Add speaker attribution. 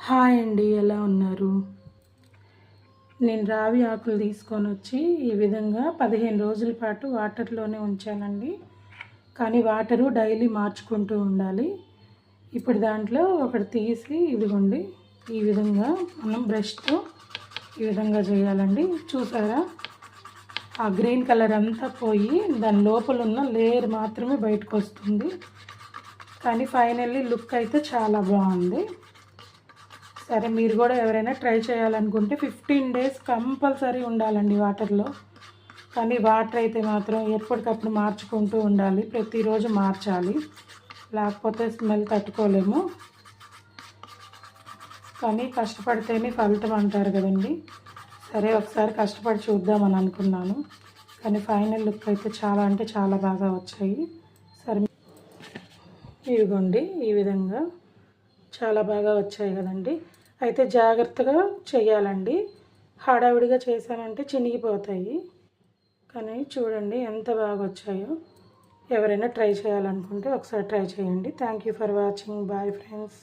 Speaker 1: Hi అండి, ఎలా ఉన్నారు? నేను రావి ఆకులు తీసుకొని వచ్చి ఈ విధంగా 15 రోజుల పాటు వాటర్లోనే ఉంచానండి. కానీ వాటరు డైలీ మార్చుకుంటూ ఉండాలి. ఇప్పుడు దాంట్లో ఒకటి తీసి ఇదిగోండి ఈ విధంగా మనం బ్రష్తో ఈ విధంగా చేయాలండి. చూసారా, ఆ గ్రీన్ కలర్ అంతా పోయి దాని లోపల ఉన్న లేయర్ మాత్రమే బయటకు వస్తుంది. కానీ ఫైనల్లీ లుక్ అయితే చాలా బాగుంది. సరే, మీరు కూడా ఎవరైనా ట్రై చేయాలనుకుంటే 15 డేస్ కంపల్సరీ ఉండాలండి వాటర్లో. కానీ వాటర్ అయితే మాత్రం ఎప్పటికప్పుడు మార్చుకుంటూ ఉండాలి, ప్రతిరోజు మార్చాలి, లేకపోతే స్మెల్ తట్టుకోలేము. కానీ కష్టపడితేనే ఫలితం అంటారు కదండి. సరే, ఒకసారి కష్టపడి చూద్దామని అనుకున్నాను. కానీ ఫైనల్ లుక్ అయితే చాలా అంటే చాలా బాగా వచ్చాయి. సరే, ఇదిగోండి ఈ విధంగా చాలా బాగా వచ్చాయి కదండి. అయితే జాగ్రత్తగా చేయాలండి. హడావిడిగా చేశానంటే చినిగిపోతాయి. కానీ చూడండి ఎంత బాగా వచ్చాయో. ఎవరైనా ట్రై చేయాలనుకుంటే ఒకసారి ట్రై చేయండి. Thank you for watching. Bye friends.